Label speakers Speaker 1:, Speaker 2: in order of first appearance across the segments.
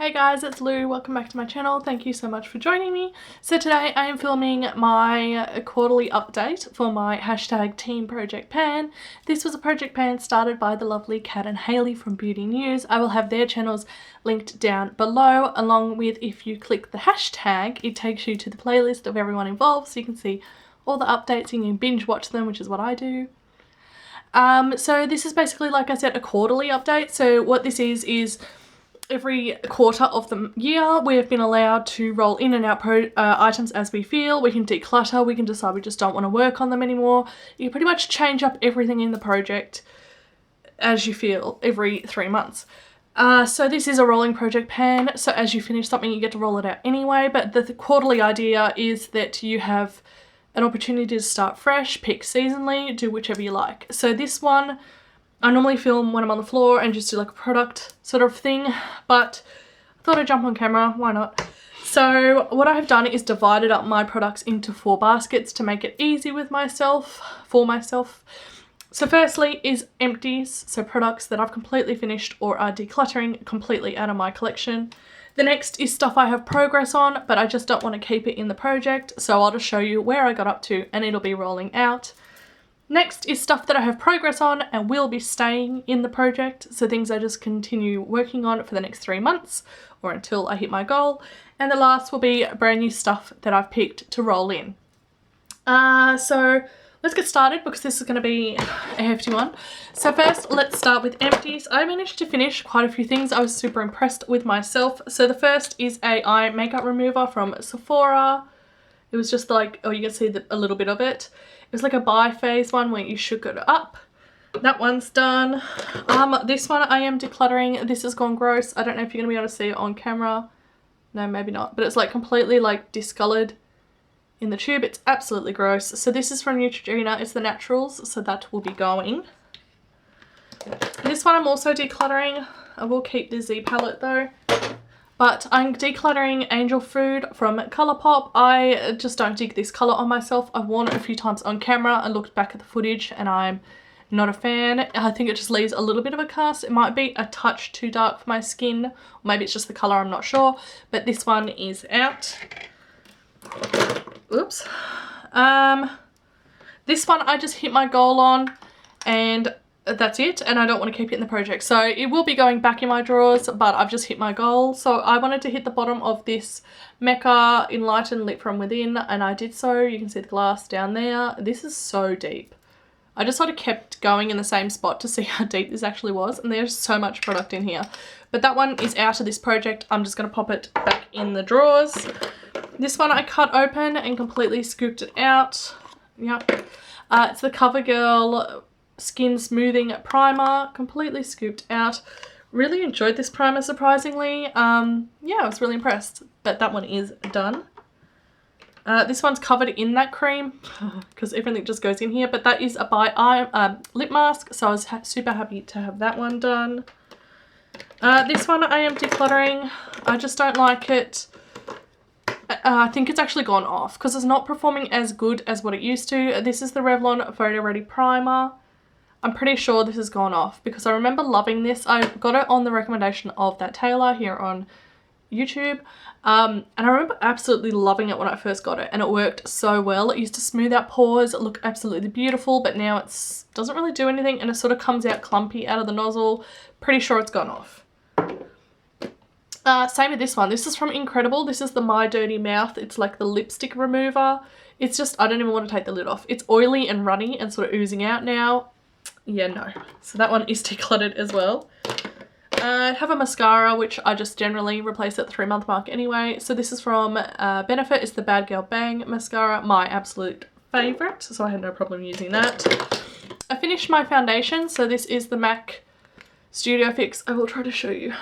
Speaker 1: Hey guys, it's Lou. Welcome back to my channel. Thank you so much for joining me. So today I am filming my quarterly update for my hashtag Team Project Pan. This was a project pan started by the lovely Kat and Hayley from Beauty News. I will have their channels linked down below, along with, if you click the hashtag, it takes you to the playlist of everyone involved so you can see all the updates and you can binge watch them, which is what I do. So this is basically, like I said, a quarterly update. So what this is every quarter of the year we have been allowed to roll in and out items as we feel. We can declutter, we can decide we just don't want to work on them anymore. You can pretty much change up everything in the project as you feel every 3 months. So this is a rolling project pan, so as you finish something you get to roll it out anyway, but the quarterly idea is that you have an opportunity to start fresh, pick seasonally, do whichever you like. So this one I normally film when I'm on the floor and just do like a product sort of thing, but I thought I'd jump on camera, why not? So what I have done is divided up my products into 4 baskets to make it easy with myself, for myself. So firstly is empties, so products that I've completely finished or are decluttering completely out of my collection. The next is stuff I have progress on, but I just don't want to keep it in the project, so I'll just show you where I got up to and it'll be rolling out. Next is stuff that I have progress on and will be staying in the project, so things I just continue working on for the next 3 months or until I hit my goal. And the last will be brand new stuff that I've picked to roll in. So let's get started because this is going to be a hefty one. So first let's start with empties. I managed to finish quite a few things. I was super impressed with myself. So the first is a eye makeup remover from Sephora. It was just like, oh, you can see a little bit of it. It was like a bi-phase one where you shook it up. That one's done. This one I am decluttering. This has gone gross. I don't know if you're going to be able to see it on camera. No, maybe not. But it's like completely like discolored in the tube. It's absolutely gross. So this is from Neutrogena. It's the Naturals. So that will be going. This one I'm also decluttering. I will keep the Z palette though. But I'm decluttering Angel Food from Colourpop. I just don't dig this colour on myself. I've worn it a few times on camera and looked back at the footage and I'm not a fan. I think it just leaves a little bit of a cast. It might be a touch too dark for my skin. Or maybe it's just the colour, I'm not sure. But this one is out. Oops. This one I just hit my goal on and that's it, and I don't want to keep it in the project, so it will be going back in my drawers, but I've just hit my goal. So I wanted to hit the bottom of this Mecca Enlightened Lit From Within, and I did so. You can see the glass down there. This is so deep. I just sort of kept going in the same spot to see how deep this actually was, and there's so much product in here. But that one is out of this project. I'm just going to pop it back in the drawers. This one I cut open and completely scooped it out. Yep. It's the CoverGirl Skin Smoothing Primer, completely scooped out. Really enjoyed this primer, surprisingly. Yeah, I was really impressed. But that one is done. This one's covered in that cream because everything just goes in here. But that is a by eye lip mask, so I was super happy to have that one done. This one I am decluttering. I just don't like it. I think it's actually gone off because it's not performing as good as what it used to. This is the Revlon Photo Ready Primer. I'm pretty sure this has gone off because I remember loving this. I got it on the recommendation of that Taylor here on YouTube. And I remember absolutely loving it when I first got it, and it worked so well. It used to smooth out pores, it looked absolutely beautiful, but now it doesn't really do anything and it sort of comes out clumpy out of the nozzle. Pretty sure it's gone off. Same with this one. This is from Incredible. This is the My Dirty Mouth. It's like the lipstick remover. It's just, I don't even want to take the lid off. It's oily and runny and sort of oozing out now. Yeah, no. So that one is decluttered as well. I have a mascara, which I just generally replace at the 3-month mark anyway. So this is from Benefit. It's the Bad Girl Bang mascara, my absolute favourite. So I had no problem using that. I finished my foundation. So this is the MAC Studio Fix. I will try to show you.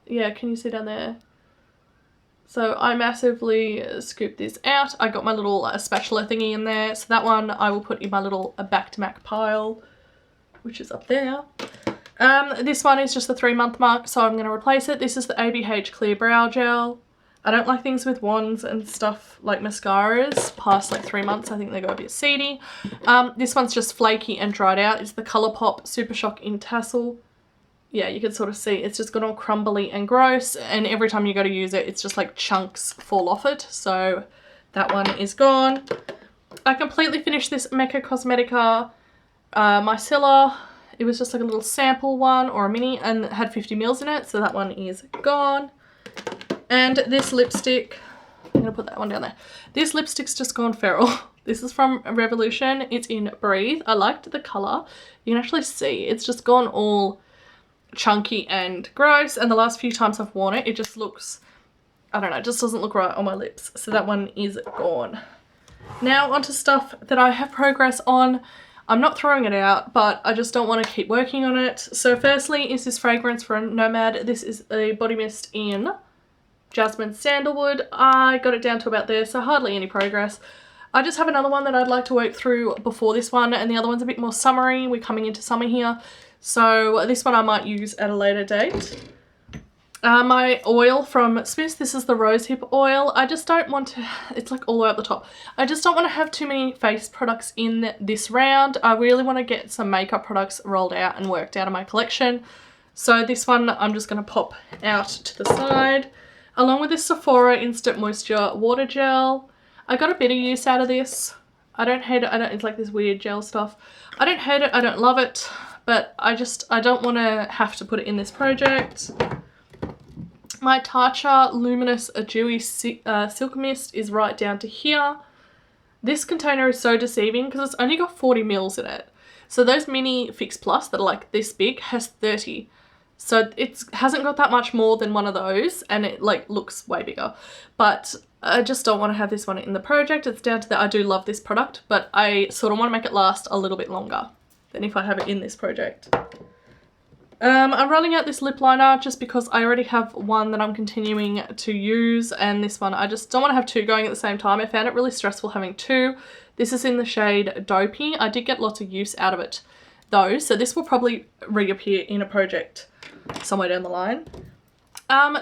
Speaker 1: Yeah, can you see down there? So I massively scooped this out. I got my little spatula thingy in there. So that one I will put in my little back to MAC pile, which is up there. This one is just the 3-month mark, so I'm going to replace it. This is the ABH Clear Brow Gel. I don't like things with wands and stuff like mascaras past like 3 months. I think they go a bit seedy. This one's just flaky and dried out. It's the Colourpop Supershock in Tassel. yeah, you can sort of see it's just gone all crumbly and gross, and every time you go to use it, it's just like chunks fall off it. So that one is gone. I completely finished this Mecca Cosmetica micellar. It was just like a little sample one or a mini, and it had 50 mils in it, so that one is gone. And this lipstick, I'm gonna put that one down there. This lipstick's just gone feral. This is from Revolution. It's in Breathe. I liked the colour. You can actually see it's just gone all chunky and gross, and the last few times I've worn it, it just looks, I don't know, it just doesn't look right on my lips. So that one is gone. Now onto stuff that I have progress on. I'm not throwing it out, but I just don't want to keep working on it. So firstly is this fragrance from Nomad. This is a body mist in Jasmine Sandalwood. I got it down to about there, so hardly any progress. I just have another one that I'd like to work through before this one, and the other one's a bit more summery. We're coming into summer here, so this one I might use at a later date. My oil from Smith's, this is the rosehip oil. I just don't want to, it's like all the way up the top. I just don't want to have too many face products in this round. I really want to get some makeup products rolled out and worked out of my collection. So this one I'm just going to pop out to the side. Along with this Sephora Instant Moisture Water Gel. I got a bit of use out of this. I don't hate it. It's like this weird gel stuff. I don't hate it. I don't love it. But I don't want to have to put it in this project. My Tatcha Luminous Dewy Silk Mist is right down to here. This container is so deceiving because it's only got 40 mils in it. So those mini Fix Plus that are like this big has 30. So it hasn't got that much more than one of those, and it like looks way bigger. But I just don't want to have this one in the project. It's down to that I do love this product, but I sort of want to make it last a little bit longer than if I have it in this project. I'm rolling out this lip liner just because I already have one that I'm continuing to use, and this one I just don't want to have two going at the same time. I found it really stressful having two. This is in the shade Dopey. I did get lots of use out of it though, so this will probably reappear in a project somewhere down the line.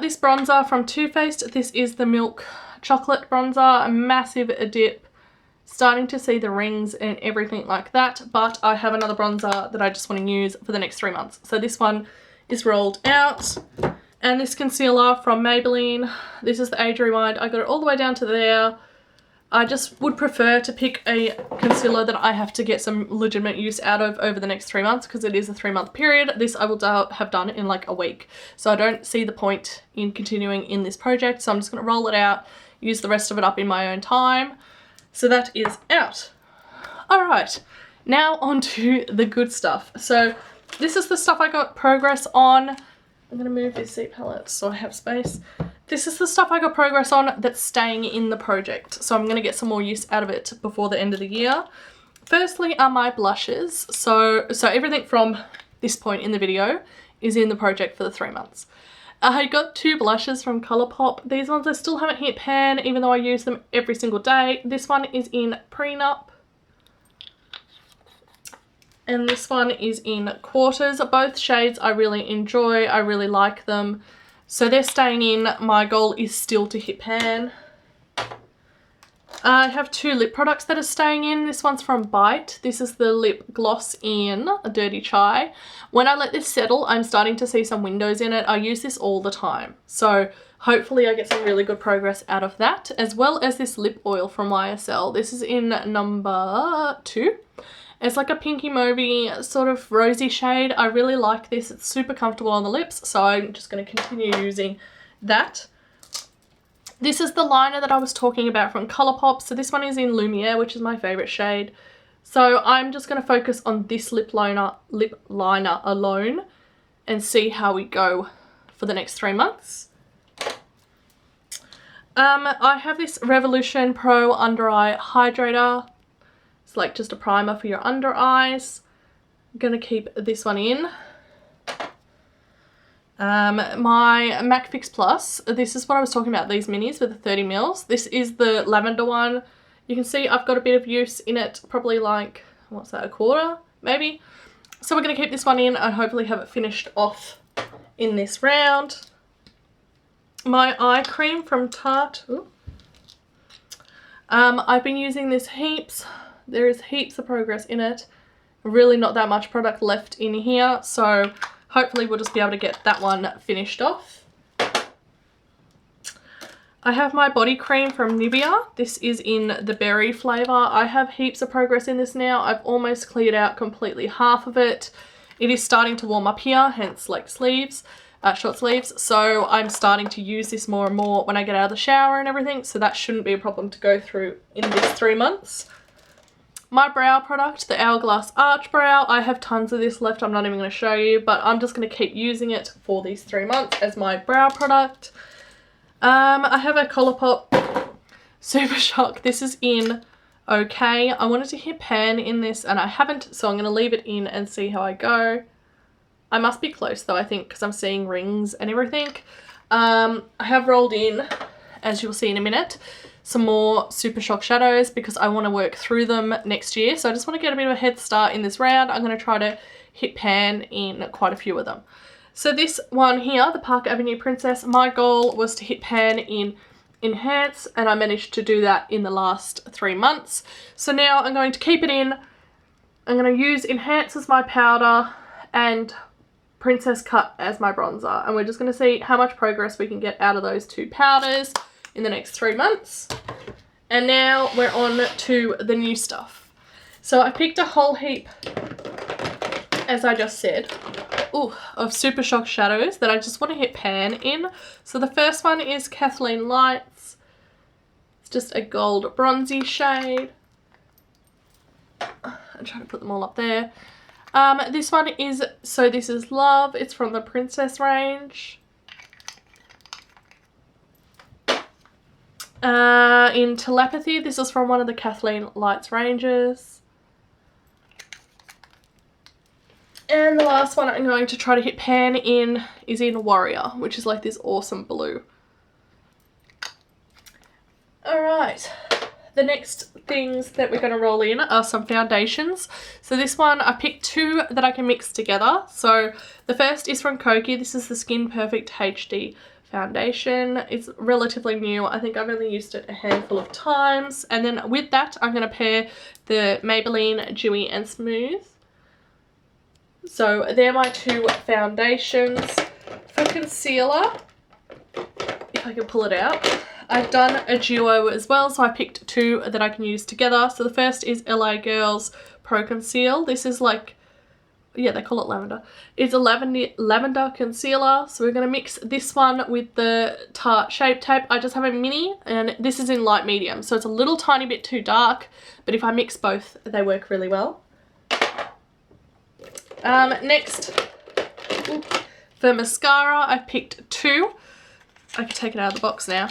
Speaker 1: This bronzer from Too Faced. This is the Milk Chocolate Bronzer, a massive dip. Starting to see the rings and everything like that, but I have another bronzer that I just want to use for the next 3 months. So this one is rolled out. And this concealer from Maybelline. This is the Age Rewind. I got it all the way down to there. I just would prefer to pick a concealer that I have to get some legitimate use out of over the next 3 months, because it is a 3-month period. This I will have done in like a week. So I don't see the point in continuing in this project. So I'm just going to roll it out, use the rest of it up in my own time. So that is out. All right, now on to the good stuff. So this is the stuff I got progress on. I'm gonna move this seat palette so I have space. This is the stuff I got progress on that's staying in the project. So I'm gonna get some more use out of it before the end of the year. Firstly are my blushes. So everything from this point in the video is in the project for the 3 months. I got 2 blushes from Colourpop. These ones I still haven't hit pan, even though I use them every single day. This one is in Prenup. And this one is in Quarters. Both shades I really enjoy. I really like them. So they're staying in. My goal is still to hit pan. I have 2 lip products that are staying in. This one's from Bite. This is the lip gloss in Dirty Chai. When I let this settle, I'm starting to see some windows in it. I use this all the time. So hopefully I get some really good progress out of that, as well as this lip oil from YSL. This is in number 2. It's like a pinky mauvey sort of rosy shade. I really like this. It's super comfortable on the lips, so I'm just going to continue using that. This is the liner that I was talking about from Colourpop. So this one is in Lumiere, which is my favourite shade. So I'm just going to focus on this lip liner alone and see how we go for the next 3 months. I have this Revolution Pro Under Eye Hydrator. It's like just a primer for your under eyes. I'm going to keep this one in. My MAC Fix Plus, this is what I was talking about, these minis with the 30 mils. This is the lavender one. You can see I've got a bit of use in it, probably like, what's that, a quarter maybe. So we're going to keep this one in and hopefully have it finished off in this round. My eye cream from Tarte. Ooh. I've been using this heaps. There is heaps of progress in it. Really not that much product left in here, so hopefully we'll just be able to get that one finished off. I have my body cream from Nivea. This is in the berry flavour. I have heaps of progress in this now. I've almost cleared out completely half of it. It is starting to warm up here, hence like sleeves, short sleeves. So I'm starting to use this more and more when I get out of the shower and everything. So that shouldn't be a problem to go through in this 3 months. My brow product, the Hourglass Arch Brow. I have tons of this left. I'm not even going to show you, but I'm just going to keep using it for these 3 months as my brow product. I have a Colourpop Supershock. This is in okay. I wanted to hit pan in this and I haven't, so I'm going to leave it in and see how I go. I must be close though, I think, because I'm seeing rings and everything. I have rolled in, as you'll see in a minute, some more Supershock shadows because I want to work through them next year. So I just want to get a bit of a head start in this round. I'm going to try to hit pan in quite a few of them. So this one here, the Park Avenue Princess, my goal was to hit pan in Enhance, and I managed to do that in the last 3 months. So now I'm going to keep it in. I'm going to use Enhance as my powder and Princess Cut as my bronzer, and we're just going to see how much progress we can get out of those 2 powders in the next 3 months. And now we're on to the new stuff. So I picked a whole heap, as I just said, of Supershock shadows that I just want to hit pan in. So the first one is Kathleen Lights. It's just a gold bronzy shade. I'm trying to put them all up there. This one is So This Is Love. It's from the Princess range. In Telepathy, this is from one of the Kathleen Lights ranges. And the last one I'm going to try to hit pan in is in Warrior, which is like this awesome blue. Alright, the next things that we're going to roll in are some foundations. So this one, I picked 2 that I can mix together. So the first is from Koki. This is the Skin Perfect HD foundation. It's relatively new. I think I've only used it a handful of times. And then with that, I'm going to pair the Maybelline Dewy and Smooth. So they're my 2 foundations. For concealer, if I can pull it out, I've done a duo as well, so I picked 2 that I can use together. So the first is LA Girls Pro Conceal. This is like, yeah, they call it lavender. It's a lavender concealer. So we're going to mix this one with the Tarte Shape Tape. I just have a mini, and this is in light medium, so it's a little tiny bit too dark, but if I mix both, they work really well. Next, for mascara, I've picked 2. I can take it out of the box now.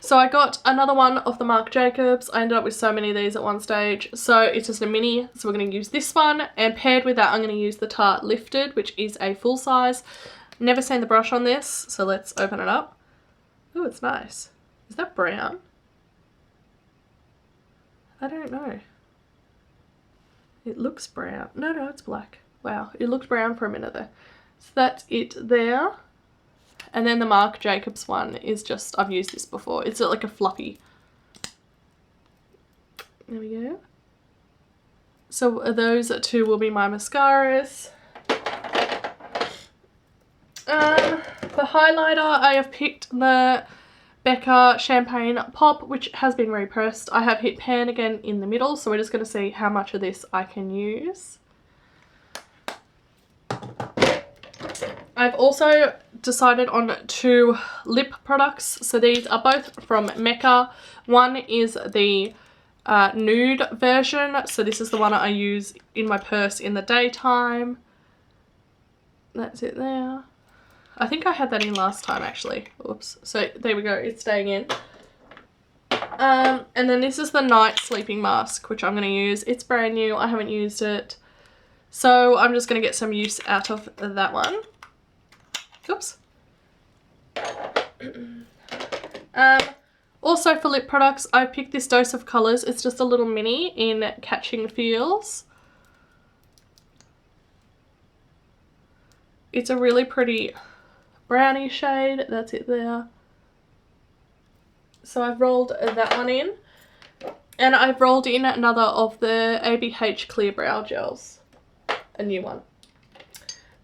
Speaker 1: So I got another one of the Marc Jacobs. I ended up with so many of these at one stage. So it's just a mini, so we're going to use this one. And paired with that, I'm going to use the Tarte Lifted, which is a full size. Never seen the brush on this, so let's open it up. Oh, it's nice. Is that brown? I don't know. It looks brown. No, it's black. Wow, it looked brown for a minute there. So that's it there. And then the Marc Jacobs one is just, I've used this before. It's like a fluffy. There we go. So those 2 will be my mascaras. For highlighter, I have picked the Becca Champagne Pop, which has been repressed. I have hit pan again in the middle, so we're just going to see how much of this I can use. I've also decided on 2 lip products. So these are both from Mecca. One is the nude version. So this is the one I use in my purse in the daytime. That's it there. I think I had that in last time actually. Oops. So there we go. It's staying in. And then this is the night sleeping mask, which I'm going to use. It's brand new. I haven't used it. So I'm just going to get some use out of that one. Oops. Also for lip products, I picked this Dose of Colours. It's just a little mini in Catching Feels. It's a really pretty brownie shade. That's it there. So I've rolled that one in. And I've rolled in another of the ABH Clear Brow Gels. A new one.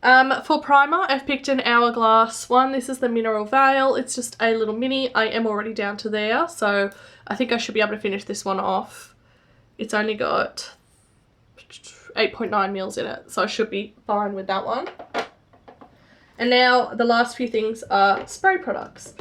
Speaker 1: For primer, I've picked an Hourglass one. This is the Mineral Veil. It's just a little mini. I am already down to there, so I think I should be able to finish this one off. It's only got 8.9 mils in it, so I should be fine with that one. And now the last few things are spray products.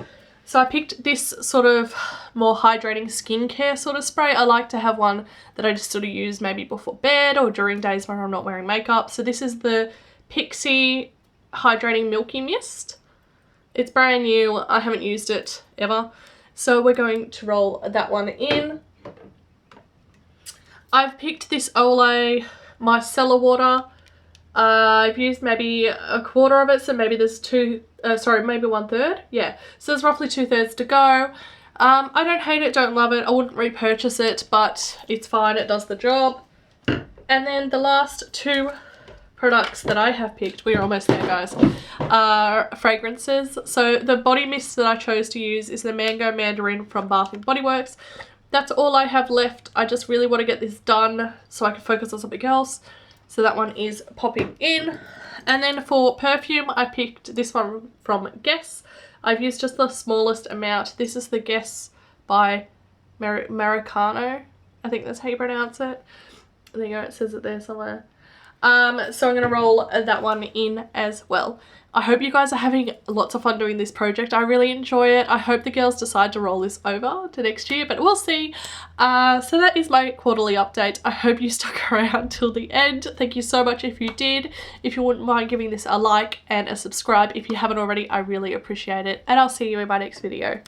Speaker 1: So I picked this sort of more hydrating skincare sort of spray. I like to have one that I just sort of use maybe before bed or during days when I'm not wearing makeup. So this is the Pixi Hydrating Milky Mist. It's brand new. I haven't used it ever. So we're going to roll that one in. I've picked this Olay Micellar Water. I've used maybe a quarter of it, so maybe there's maybe 1/3. Yeah, so there's roughly 2/3 to go. I don't hate it, don't love it. I wouldn't repurchase it, but it's fine, it does the job. And then the last two products that I have picked, we're almost there guys, are fragrances. So the body mist that I chose to use is the Mango Mandarin from Bath & Body Works. That's all I have left. I just really want to get this done so I can focus on something else. So that one is popping in. And then for perfume, I picked this one from Guess. I've used just the smallest amount. This is the Guess by Maricano. I think that's how you pronounce it. There you go, it says it there somewhere. So I'm going to roll that one in as well. I hope you guys are having lots of fun doing this project. I really enjoy it. I hope the girls decide to roll this over to next year, but we'll see. So that is my quarterly update. I hope you stuck around till the end. Thank you so much if you did. If you wouldn't mind giving this a like and a subscribe if you haven't already, I really appreciate it. And I'll see you in my next video.